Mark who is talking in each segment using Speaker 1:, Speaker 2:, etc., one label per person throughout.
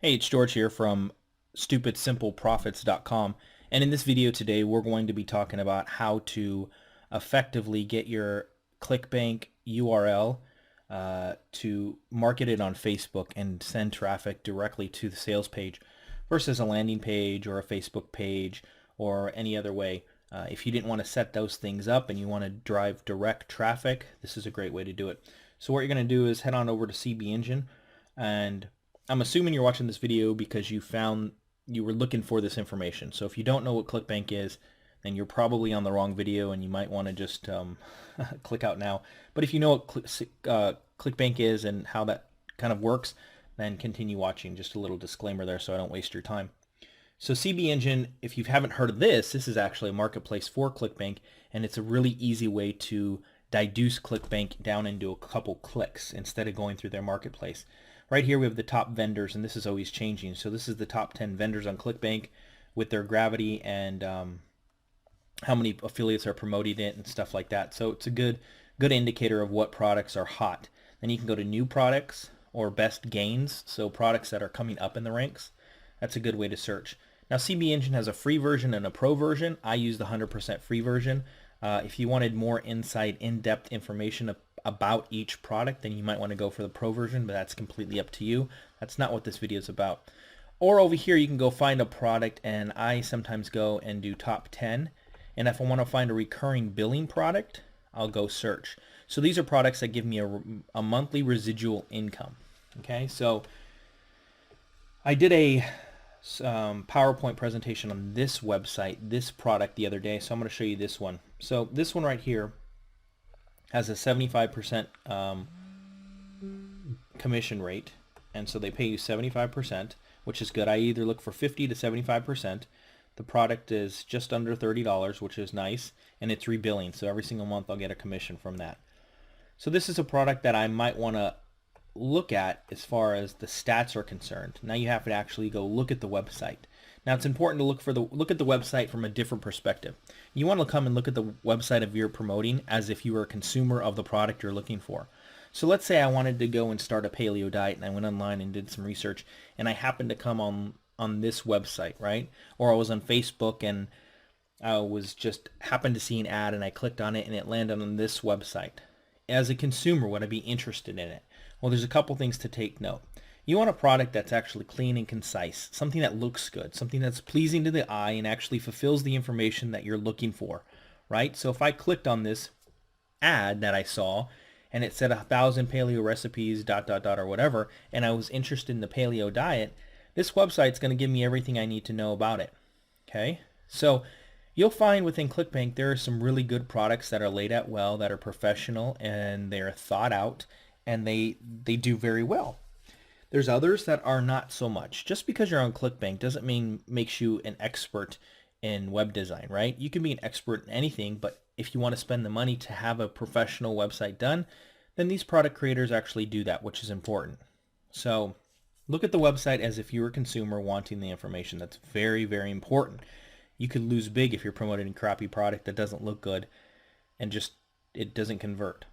Speaker 1: Hey, it's George here from stupidsimpleprofits.com, and in this video today we're going to be talking about how to effectively get your Clickbank URL to market it on Facebook and send traffic directly to the sales page versus a landing page or a Facebook page or any other way. If you didn't want to set those things up and you want to drive direct traffic, this is a great way to do it. So what you're going to do is head on over to CB Engine, and I'm assuming you're watching this video because you were looking for this information. So if you don't know what Clickbank is, then you're probably on the wrong video and you might want to just click out now. But if you know what Clickbank is and how that kind of works, then continue watching. Just a little disclaimer there so I don't waste your time. So CB Engine, if you haven't heard of this is actually a marketplace for Clickbank, and it's a really easy way to deduce Clickbank down into a couple clicks instead of going through their marketplace. Right here we have the top vendors, and this is always changing. So this is the top 10 vendors on Clickbank with their gravity and how many affiliates are promoting it and stuff like that. So it's a good indicator of what products are hot. Then you can go to new products or best gains, so products that are coming up in the ranks. That's a good way to search. Now CB Engine has a free version and a pro version. I use the 100% free version. If you wanted more insight, in-depth information about each product, then you might want to go for the pro version, but that's completely up to you. That's not what this video is about. Or over here you can go find a product, and I sometimes go and do top 10, and if I want to find a recurring billing product, I'll go search. So these are products that give me a monthly residual income. Okay, so I did a PowerPoint presentation on this website, this product the other day, so I'm going to show you this one. So this one right here has a 75% commission rate, and so they pay you 75%, which is good. I either look for 50 to 75%. The product is just under $30, which is nice, and it's rebilling, so every single month I'll get a commission from that. So this is a product that I might want to look at as far as the stats are concerned. Now you have to actually go look at the website. Now it's important to look at the website from a different perspective. You want to come and look at the website of your promoting as if you were a consumer of the product you're looking for. So let's say I wanted to go and start a paleo diet, and I went online and did some research, and I happened to come on this website, right? Or I was on Facebook and I was just happened to see an ad and I clicked on it and it landed on this website. As a consumer, would I be interested in it? Well, there's a couple things to take note. You want a product that's actually clean and concise, something that looks good, something that's pleasing to the eye and actually fulfills the information that you're looking for, right? So if I clicked on this ad that I saw and it said 1,000 paleo recipes, ... or whatever, and I was interested in the paleo diet, this website's going to give me everything I need to know about it, okay? So you'll find within Clickbank there are some really good products that are laid out well, that are professional, and they're thought out, and they do very well. There's others that are not so much. Just because you're on Clickbank doesn't mean makes you an expert in web design, right? You can be an expert in anything, but if you want to spend the money to have a professional website done, then these product creators actually do that, which is important. So look at the website as if you were a consumer wanting the information. That's very, very important. You could lose big if you're promoting a crappy product that doesn't look good and just it doesn't convert.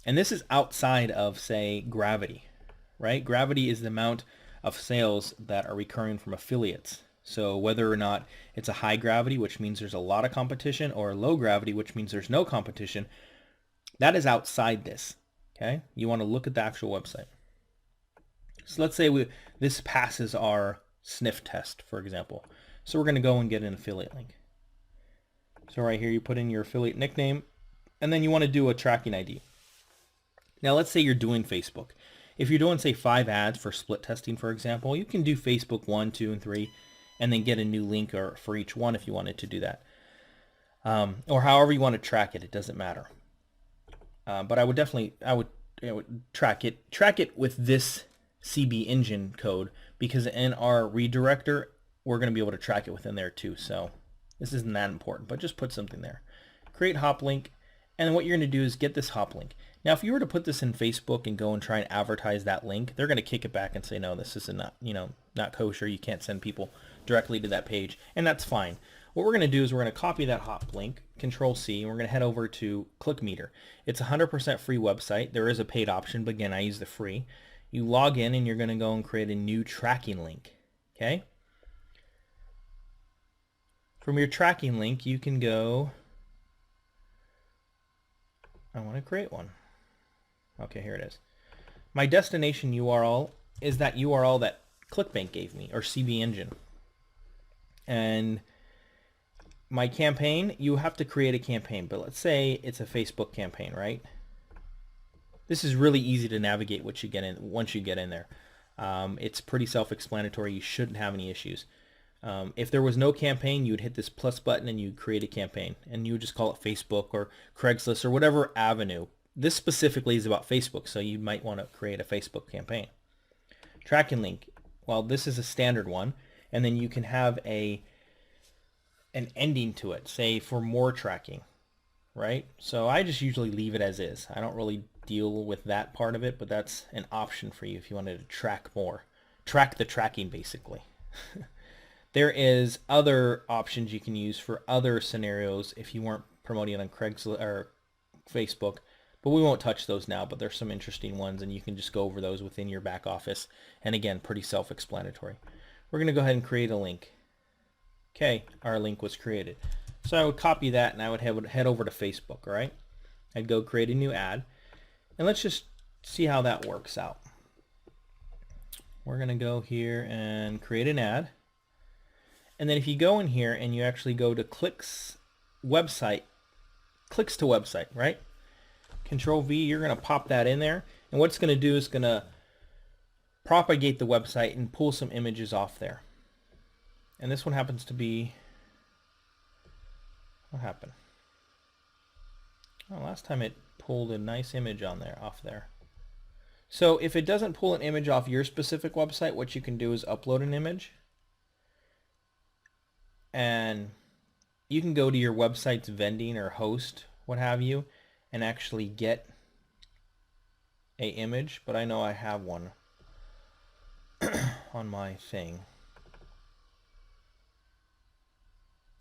Speaker 1: And this is outside of, say, gravity, right? Gravity is the amount of sales that are recurring from affiliates. So whether or not it's a high gravity, which means there's a lot of competition, or low gravity, which means there's no competition, that is outside this, okay? You want to look at the actual website. So let's say this passes our sniff test, for example. So we're going to go and get an affiliate link. So right here you put in your affiliate nickname, and then you want to do a tracking ID. Now let's say you're doing Facebook. If you're doing, say, 5 ads for split testing, for example, you can do Facebook 1, 2, and 3, and then get a new link for each one if you wanted to do that. Or however you want to track it, it doesn't matter. But I would track it with this CB Engine code, because in our redirector, we're going to be able to track it within there too. So this isn't that important, but just put something there. Create hop link, and then what you're going to do is get this hop link. Now, if you were to put this in Facebook and go and try and advertise that link, they're going to kick it back and say, no, this is not kosher. You can't send people directly to that page, and that's fine. What we're going to do is we're going to copy that hop link, Control C, and we're going to head over to ClickMeter. It's a 100% free website. There is a paid option, but again, I use the free. You log in and you're going to go and create a new tracking link. Okay? From your tracking link, you can go, I want to create one. Okay, here it is. My destination URL is that URL that Clickbank gave me, or CB Engine. And my campaign, you have to create a campaign, but let's say it's a Facebook campaign, right? This is really easy to navigate once you get in there. It's pretty self-explanatory. You shouldn't have any issues. If there was no campaign, you would hit this plus button and you'd create a campaign, and you would just call it Facebook or Craigslist or whatever avenue. This specifically is about Facebook, so you might want to create a Facebook campaign. Tracking link, well, this is a standard one, and then you can have an ending to it, say for more tracking, right? So I just usually leave it as is. I don't really deal with that part of it, but that's an option for you if you wanted to track more. Track the tracking, basically. There is other options you can use for other scenarios if you weren't promoting on Craigslist or Facebook, but we won't touch those now, but there's some interesting ones, and you can just go over those within your back office. And again, pretty self-explanatory. We're going to go ahead and create a link. Okay, our link was created. So I would copy that and I would head over to Facebook, all right? I'd go create a new ad. And let's just see how that works out. We're going to go here and create an ad. And then if you go in here and you actually go to clicks to website, right? Control V, you're going to pop that in there. And what it's going to do is going to propagate the website and pull some images off there. And this one happens to be, what happened? Oh, last time it pulled a nice image off there. So if it doesn't pull an image off your specific website, what you can do is upload an image. And you can go to your website's vending or host, what have you, and actually get a image. But I know I have one on my thing.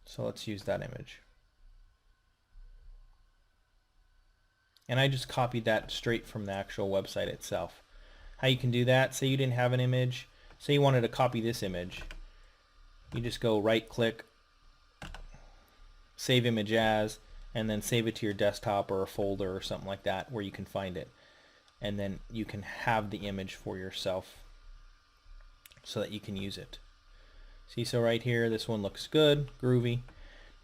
Speaker 1: So let's use that image. And I just copied that straight from the actual website itself. How you can do that, say you didn't have an image, say you wanted to copy this image. You just go right click, save image as, and then save it to your desktop or a folder or something like that where you can find it. And then you can have the image for yourself so that you can use it. See, so right here, this one looks good, groovy.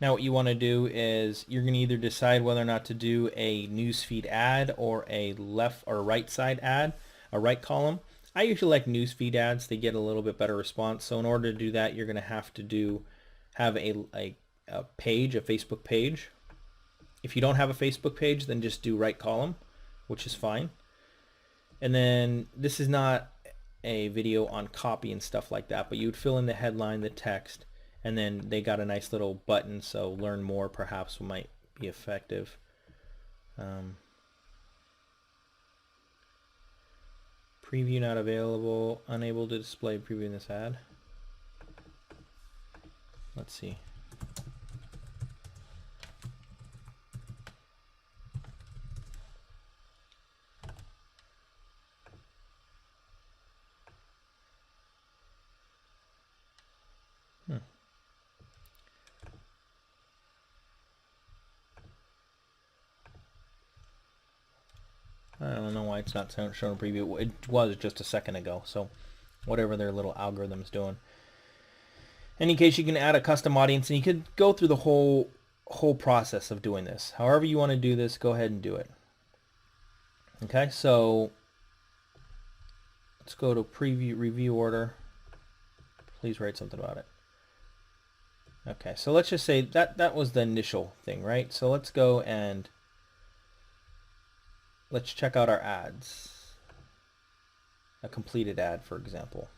Speaker 1: Now what you want to do is you're going to either decide whether or not to do a newsfeed ad or a left or right side ad, a right column. I usually like newsfeed ads. They get a little bit better response. So in order to do that, you're going to have a page, a Facebook page. If you don't have a Facebook page, then just do right column, which is fine. And then this is not a video on copy and stuff like that, but you would fill in the headline, the text, and then they got a nice little button, so learn more perhaps might be effective. Preview not available, unable to display preview in this ad. Let's see. I don't know why it's not showing a preview. It was just a second ago, so whatever their little algorithm's doing. In any case, you can add a custom audience, and you could go through the whole process of doing this. However you want to do this, go ahead and do it. Okay, so let's go to preview review order. Please write something about it. Okay, so let's just say that was the initial thing, right? So let's go and let's check out our ads. A completed ad, for example.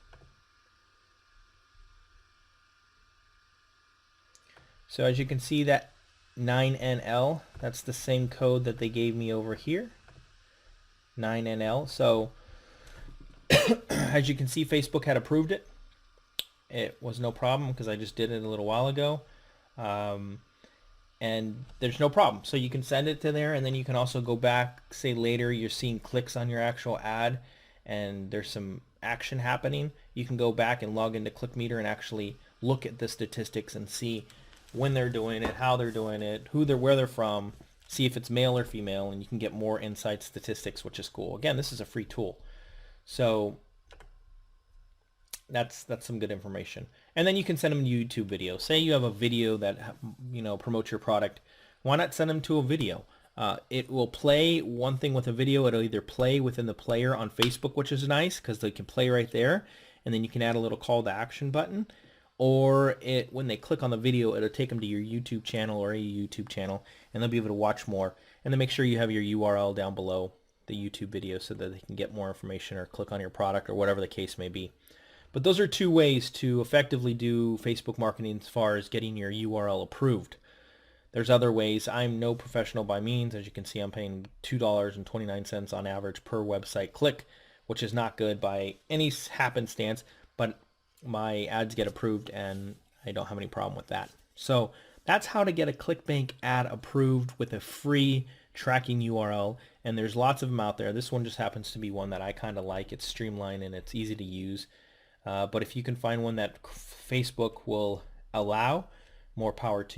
Speaker 1: So as you can see, that 9NL, that's the same code that they gave me over here. 9NL. So as you can see, Facebook had approved it. It was no problem because I just did it a little while ago. And there's no problem. So you can send it to there, and then you can also go back, say later you're seeing clicks on your actual ad, and there's some action happening, you can go back and log into ClickMeter and actually look at the statistics and see when they're doing it, how they're doing it, where they're from, see if it's male or female, and you can get more insight statistics, which is cool. Again, this is a free tool. So that's some good information. And then you can send them YouTube videos. Say you have a video that promotes your product. Why not send them to a video? It will play one thing with a video. It'll either play within the player on Facebook, which is nice because they can play right there, and then you can add a little call to action button. Or when they click on the video, it'll take them to your YouTube channel or a YouTube channel, and they'll be able to watch more. And then make sure you have your URL down below the YouTube video so that they can get more information or click on your product or whatever the case may be. But those are 2 ways to effectively do Facebook marketing as far as getting your URL approved. There's other ways. I'm no professional by means. As you can see, I'm paying $2.29 on average per website click, which is not good by any happenstance, but my ads get approved and I don't have any problem with that. So that's how to get a Clickbank ad approved with a free tracking URL, and there's lots of them out there. This one just happens to be one that I kind of like. It's streamlined and it's easy to use. But if you can find one that Facebook will allow, more power to you.